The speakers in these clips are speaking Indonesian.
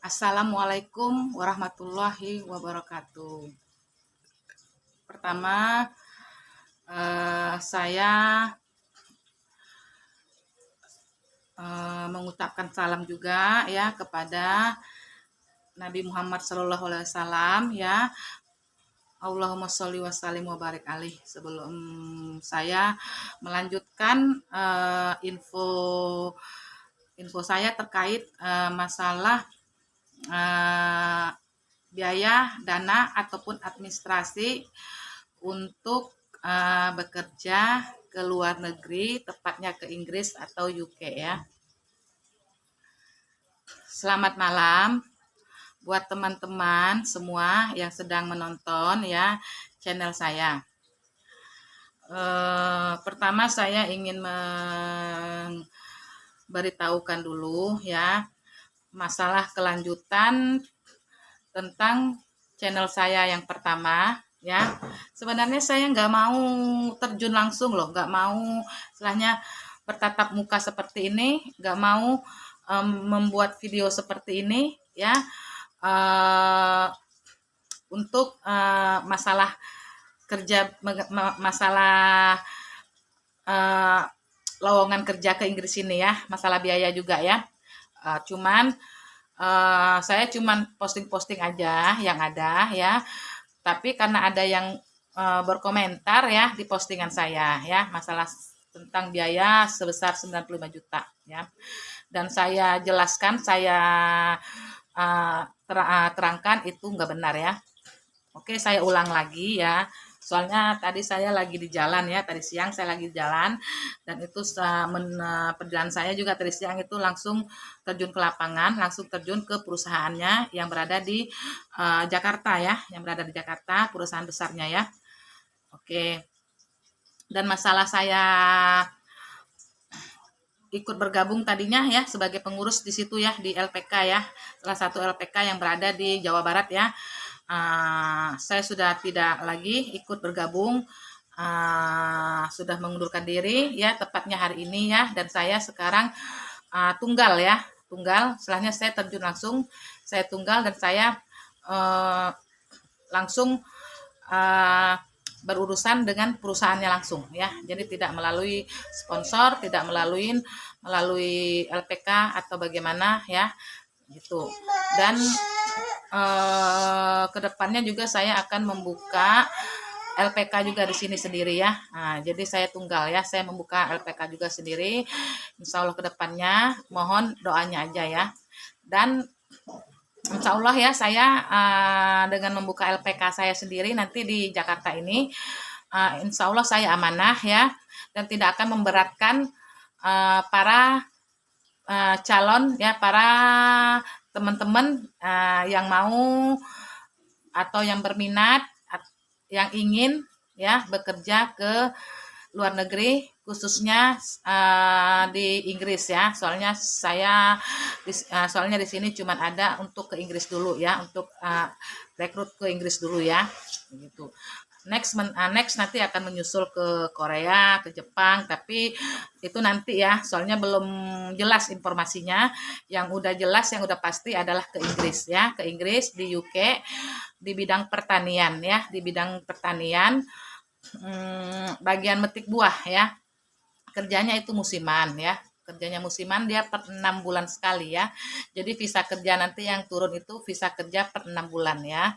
Assalamualaikum warahmatullahi wabarakatuh. Pertama, saya mengucapkan salam juga ya kepada Nabi Muhammad SAW ya. Allahumma sholli wa sallim wa barik alaih. Sebelum saya melanjutkan info saya terkait masalah biaya, dana ataupun administrasi untuk bekerja ke luar negeri, tepatnya ke Inggris atau UK ya. Selamat malam buat teman-teman semua yang sedang menonton ya channel saya. Pertama saya ingin memberitahukan dulu ya masalah kelanjutan tentang channel saya yang pertama ya. Sebenarnya saya nggak mau terjun langsung loh, nggak mau istilahnya bertatap muka seperti ini, nggak mau membuat video seperti ini ya, untuk masalah kerja, masalah lowongan kerja ke Inggris ini ya, masalah biaya juga ya. Saya cuman posting-posting aja yang ada ya. Tapi karena ada yang berkomentar ya di postingan saya ya, masalah tentang biaya sebesar 95 juta ya. Dan saya jelaskan, saya terangkan itu enggak benar ya. Oke, saya ulang lagi ya. Soalnya tadi saya lagi di jalan ya, tadi siang saya lagi di jalan dan itu perjalanan saya juga tadi siang itu langsung terjun ke lapangan, langsung terjun ke perusahaannya yang berada di Jakarta ya, yang berada di Jakarta, perusahaan besarnya ya. Oke. Dan masalah saya ikut bergabung tadinya ya sebagai pengurus di situ ya, di LPK ya, salah satu LPK yang berada di Jawa Barat ya. Saya sudah tidak lagi ikut bergabung, sudah mengundurkan diri ya, tepatnya hari ini ya, dan saya sekarang tunggal ya, setelahnya saya terjun langsung, saya tunggal dan saya langsung berurusan dengan perusahaannya langsung ya, jadi tidak melalui sponsor, tidak melalui LPK atau bagaimana ya gitu. Dan kedepannya juga saya akan membuka LPK juga di sini sendiri ya. Nah, jadi saya tunggal ya, saya membuka LPK juga sendiri. Insya Allah kedepannya mohon doanya aja ya. Dan insya Allah ya saya dengan membuka LPK saya sendiri nanti di Jakarta ini, insya Allah saya amanah ya dan tidak akan memberatkan para calon ya, para teman-teman yang mau atau yang berminat, yang ingin ya bekerja ke luar negeri, khususnya di Inggris ya. Soalnya di sini cuma ada untuk ke Inggris dulu ya, untuk rekrut ke Inggris dulu ya, gitu. Next nanti akan menyusul ke Korea, ke Jepang, tapi itu nanti ya, soalnya belum jelas informasinya. Yang udah jelas, yang udah pasti adalah ke Inggris ya, ke Inggris, di UK, di bidang pertanian ya, di bidang pertanian, bagian metik buah ya. Kerjanya itu musiman ya, kerjanya musiman, dia per 6 bulan sekali ya. Jadi visa kerja nanti yang turun itu visa kerja per 6 bulan ya.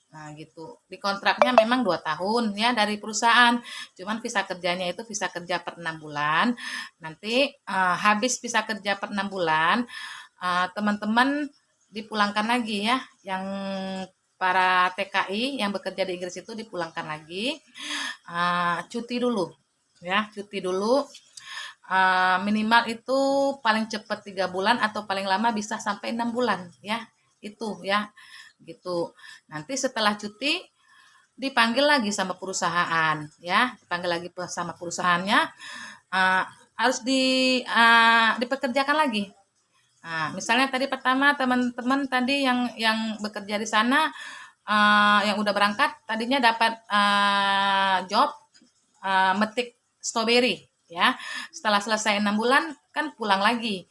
Nah gitu, di kontraknya memang 2 tahun ya dari perusahaan, cuman visa kerjanya itu visa kerja per 6 bulan. Nanti habis visa kerja per 6 bulan, teman-teman dipulangkan lagi ya, yang para TKI yang bekerja di Inggris itu dipulangkan lagi, cuti dulu ya, cuti dulu, minimal itu paling cepat 3 bulan atau paling lama bisa sampai 6 bulan ya, itu ya gitu. Nanti setelah cuti dipanggil lagi sama perusahaan ya, dipanggil lagi sama perusahaannya, harus dipekerjakan lagi. Nah, misalnya tadi pertama teman-teman tadi yang bekerja di sana, yang udah berangkat tadinya dapat job metik stroberi ya. Setelah selesai 6 bulan kan pulang lagi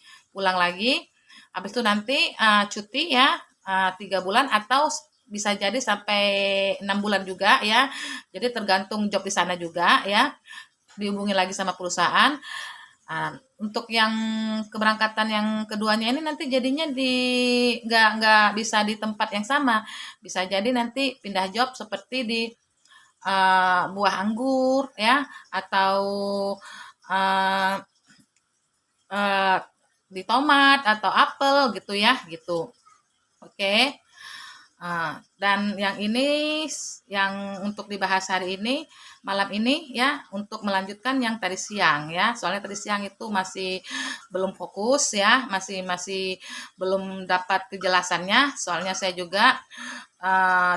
Habis itu nanti cuti ya 3 bulan atau bisa jadi sampai 6 bulan juga ya. Jadi tergantung job di sana juga ya. Dihubungi lagi sama perusahaan. Untuk yang keberangkatan yang keduanya ini nanti jadinya di nggak bisa di tempat yang sama. Bisa jadi nanti pindah job seperti di buah anggur ya, atau uh, uh, di tomat atau apel gitu ya, gitu. Oke. Dan yang ini yang untuk dibahas hari ini malam ini ya, untuk melanjutkan yang tadi siang ya. Soalnya tadi siang itu masih belum fokus ya, masih masih belum dapat kejelasannya. Soalnya saya juga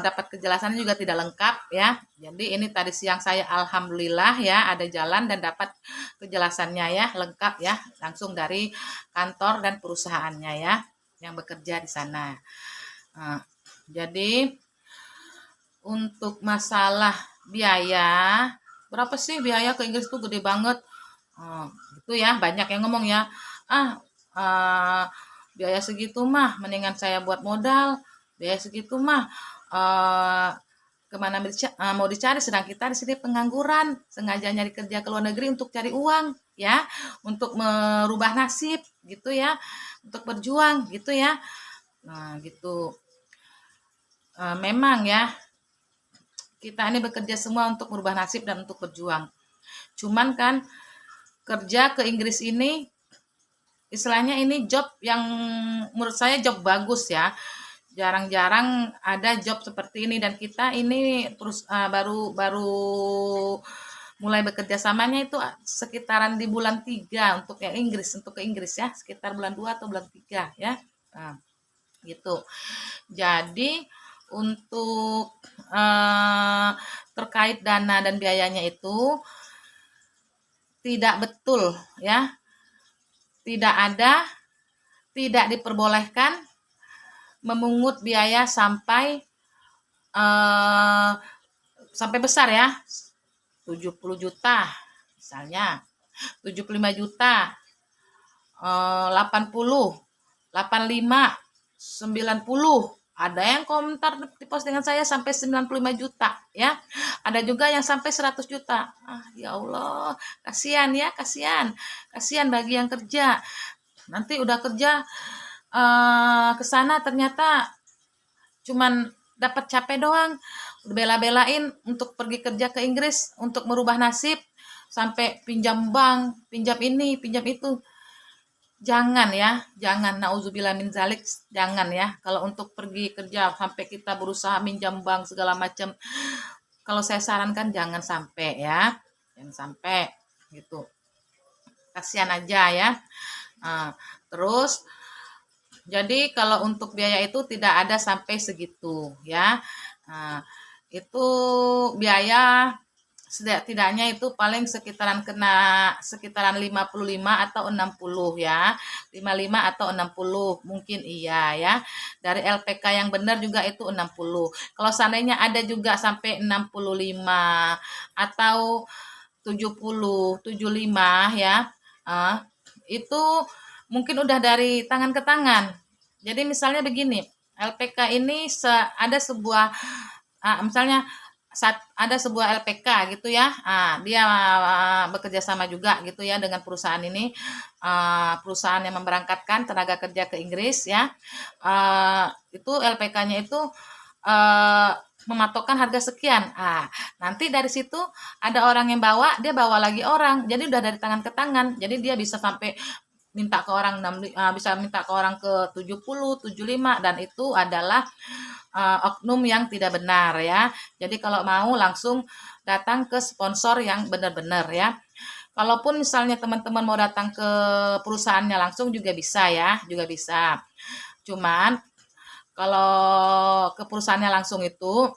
dapat kejelasannya juga tidak lengkap ya. Jadi ini tadi siang saya alhamdulillah ya ada jalan dan dapat kejelasannya ya, lengkap ya, langsung dari kantor dan perusahaannya ya yang bekerja di sana. Jadi untuk masalah biaya, berapa sih biaya ke Inggris tuh gede banget. Gitu ya, banyak yang ngomong ya, biaya segitu mah mendingan saya buat modal, biaya segitu mah kemana mau dicari, sedang kita di sini pengangguran, sengaja nyari kerja ke luar negeri untuk cari uang ya, untuk merubah nasib gitu ya, untuk berjuang gitu ya. Nah gitu. Memang ya, kita ini bekerja semua untuk merubah nasib dan untuk berjuang. Cuman kan kerja ke Inggris ini istilahnya ini job yang menurut saya job bagus ya. Jarang-jarang ada job seperti ini dan kita ini terus baru mulai bekerja samanya itu sekitaran di bulan 3 untuk yang Inggris, untuk ke Inggris ya, sekitar bulan 2 atau bulan 3 ya. Nah, gitu. Jadi untuk terkait dana dan biayanya itu tidak betul ya, tidak diperbolehkan memungut biaya sampai besar ya, 70 juta misalnya, 75 juta, 80, 85, 90. Ada yang komentar di postingan saya sampai 95 juta ya. Ada juga yang sampai 100 juta. Ya Allah, kasihan ya, kasihan. Kasihan bagi yang kerja. Nanti udah kerja ke sana ternyata cuman dapat capek doang. Bela-belain untuk pergi kerja ke Inggris untuk merubah nasib, sampai pinjam bank, pinjam ini, pinjam itu. Jangan ya, jangan, nauzubillah min zalik, jangan ya. Kalau untuk pergi kerja sampai kita berusaha minjam bank segala macam, kalau saya sarankan jangan sampai ya, jangan sampai gitu. Kasihan aja ya. Terus jadi kalau untuk biaya itu tidak ada sampai segitu ya. Itu biaya setidaknya itu paling sekitaran 55 atau 60 ya, 55 atau 60 mungkin iya ya. Dari LPK yang benar juga itu 60. Kalau seandainya ada juga sampai 65 atau 70, 75 ya, itu mungkin udah dari tangan ke tangan. Jadi misalnya begini, LPK ini ada sebuah misalnya ada sebuah LPK gitu ya, dia bekerja sama juga gitu ya dengan perusahaan ini, perusahaan yang memberangkatkan tenaga kerja ke Inggris ya, itu LPK-nya itu mematokkan harga sekian. Nanti dari situ ada orang yang dia bawa lagi orang, jadi udah dari tangan ke tangan, jadi dia bisa sampai minta ke orang bisa minta ke orang ke 70, 75 dan itu adalah oknum yang tidak benar ya. Jadi kalau mau langsung datang ke sponsor yang benar-benar ya. Kalaupun misalnya teman-teman mau datang ke perusahaannya langsung juga bisa ya, juga bisa. Cuman kalau ke perusahaannya langsung itu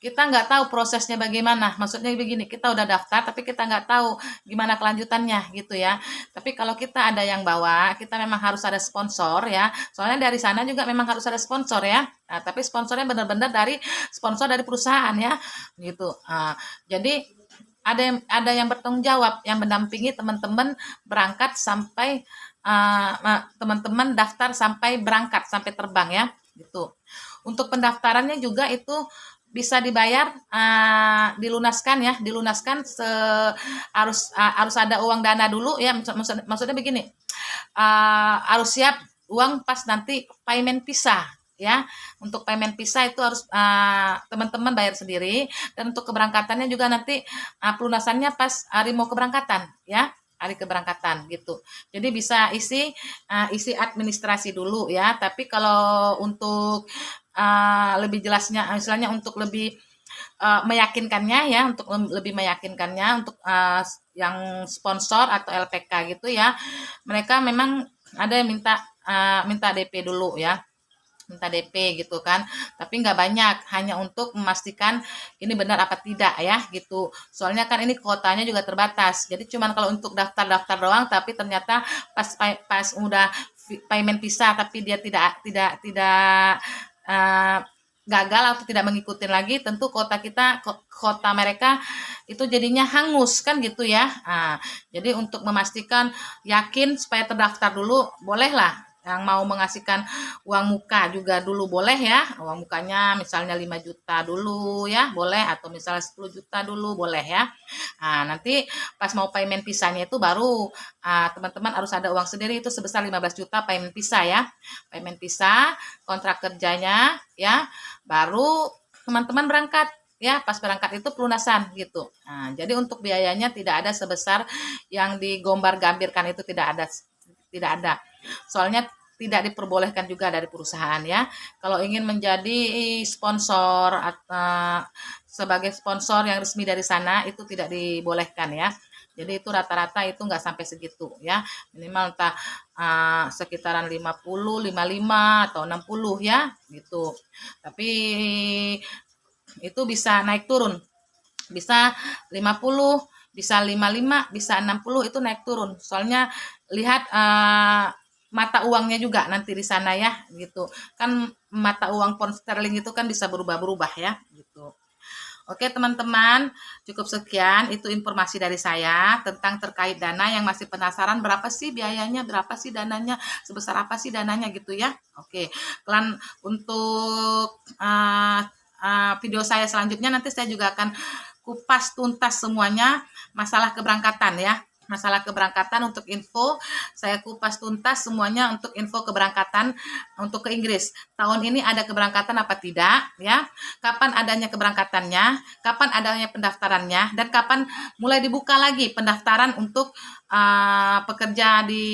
kita nggak tahu prosesnya bagaimana. Maksudnya begini, kita udah daftar tapi kita nggak tahu gimana kelanjutannya gitu ya. Tapi kalau kita ada yang bawa, kita memang harus ada sponsor ya. Soalnya dari sana juga memang harus ada sponsor ya. Tapi sponsornya benar-benar dari sponsor dari perusahaan ya, gitu. Jadi ada yang bertanggung jawab yang mendampingi teman-teman berangkat sampai teman-teman daftar sampai berangkat, sampai terbang ya, gitu. Untuk pendaftarannya juga itu bisa dibayar, dilunaskan ya, dilunaskan harus ada uang dana dulu ya, maksudnya begini, harus siap uang pas nanti payment visa ya. Untuk payment visa itu harus teman-teman bayar sendiri, dan untuk keberangkatannya juga nanti pelunasannya pas hari mau keberangkatan ya, hari keberangkatan gitu. Jadi bisa isi administrasi dulu ya. Tapi kalau untuk lebih jelasnya, misalnya untuk lebih meyakinkannya ya, untuk lebih meyakinkannya untuk yang sponsor atau LPK gitu ya, mereka memang ada yang minta DP dulu ya, minta DP gitu kan, tapi nggak banyak, hanya untuk memastikan ini benar apa tidak ya gitu. Soalnya kan ini kuotanya juga terbatas, jadi cuman kalau untuk daftar-daftar doang, tapi ternyata pas udah payment visa tapi dia tidak uh, gagal atau tidak mengikuti lagi, tentu kota mereka itu jadinya hangus kan gitu ya. Jadi untuk memastikan yakin supaya terdaftar dulu, bolehlah yang mau mengasihkan uang muka juga dulu boleh ya, uang mukanya misalnya 5 juta dulu ya boleh, atau misalnya 10 juta dulu boleh ya. Nanti pas mau payment visanya itu baru teman-teman harus ada uang sendiri, itu sebesar 15 juta payment visa ya, payment visa, kontrak kerjanya ya, baru teman-teman berangkat ya. Pas berangkat itu pelunasan gitu. Jadi untuk biayanya tidak ada sebesar yang digombar-gambirkan, itu tidak ada. Soalnya tidak diperbolehkan juga dari perusahaan ya. Kalau ingin menjadi sponsor atau sebagai sponsor yang resmi dari sana, itu tidak dibolehkan ya. Jadi itu rata-rata itu nggak sampai segitu ya. Minimal entah sekitaran 50, 55 atau 60 ya gitu. Tapi itu bisa naik turun. Bisa 50, bisa 55, bisa 60, itu naik turun. Soalnya lihat mata uangnya juga nanti di sana ya gitu. Kan mata uang pound sterling itu kan bisa berubah-berubah ya gitu. Oke teman-teman, cukup sekian itu informasi dari saya tentang terkait dana. Yang masih penasaran berapa sih biayanya, berapa sih dananya, sebesar apa sih dananya gitu ya. Oke, kalian untuk video saya selanjutnya nanti saya juga akan kupas tuntas semuanya masalah keberangkatan ya. Masalah keberangkatan untuk info, saya kupas tuntas semuanya untuk info keberangkatan untuk ke Inggris. Tahun ini ada keberangkatan apa tidak ya? Kapan adanya keberangkatannya, kapan adanya pendaftarannya, dan kapan mulai dibuka lagi pendaftaran untuk pekerja di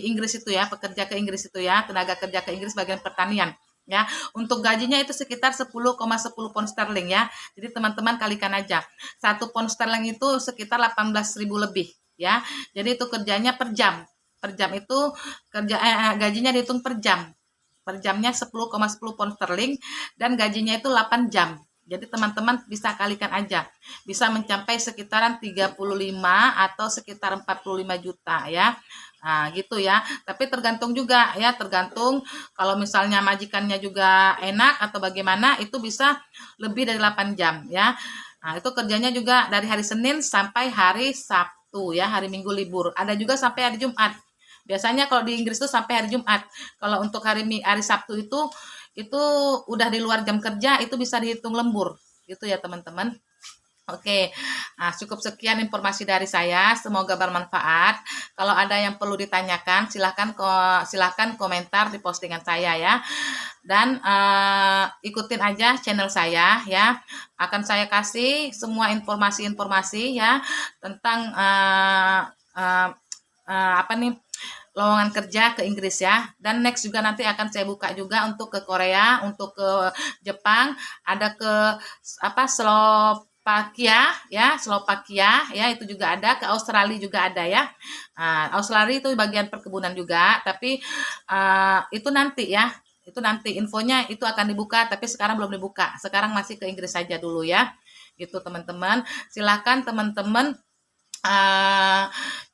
Inggris itu ya, pekerja ke Inggris itu ya, tenaga kerja ke Inggris bagian pertanian. Ya, untuk gajinya itu sekitar 10,10 pound sterling ya. Jadi teman-teman kalikan aja. 1 pound sterling itu sekitar 18.000 lebih ya. Jadi itu kerjanya per jam. Per jam itu gajinya dihitung per jam. Per jamnya 10,10 pound sterling, dan gajinya itu 8 jam. Jadi teman-teman bisa kalikan aja. Bisa mencapai sekitaran 35 atau sekitar 45 juta ya. Gitu ya. Tapi tergantung juga ya, tergantung kalau misalnya majikannya juga enak atau bagaimana, itu bisa lebih dari 8 jam ya. Itu kerjanya juga dari hari Senin sampai hari Sabtu ya, hari Minggu libur. Ada juga sampai hari Jumat. Biasanya kalau di Inggris itu sampai hari Jumat. Kalau untuk hari Sabtu itu udah di luar jam kerja, itu bisa dihitung lembur. Gitu ya teman-teman. Oke, cukup sekian informasi dari saya. Semoga bermanfaat. Kalau ada yang perlu ditanyakan, silahkan komentar di postingan saya ya. Dan ikutin aja channel saya ya. Akan saya kasih semua informasi-informasi ya tentang apa nih, lowongan kerja ke Inggris ya. Dan next juga nanti akan saya buka juga untuk ke Korea, untuk ke Jepang, ada ke Slovakia ya, itu juga ada, ke Australia juga ada ya. Australia itu bagian perkebunan juga, tapi itu nanti ya. Itu nanti infonya itu akan dibuka, tapi sekarang belum dibuka. Sekarang masih ke Inggris saja dulu ya. Gitu teman-teman. Silakan teman-teman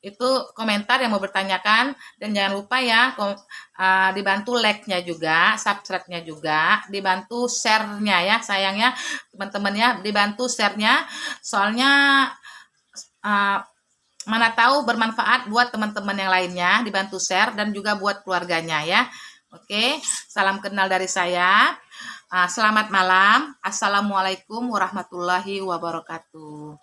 itu komentar yang mau bertanyakan, dan jangan lupa ya dibantu like-nya juga, subscribe-nya juga, dibantu share-nya ya, sayangnya teman-teman ya, dibantu share-nya. Soalnya Mana tahu bermanfaat buat teman-teman yang lainnya, dibantu share dan juga buat keluarganya ya. Oke, salam kenal dari saya. Selamat malam. Assalamualaikum warahmatullahi wabarakatuh.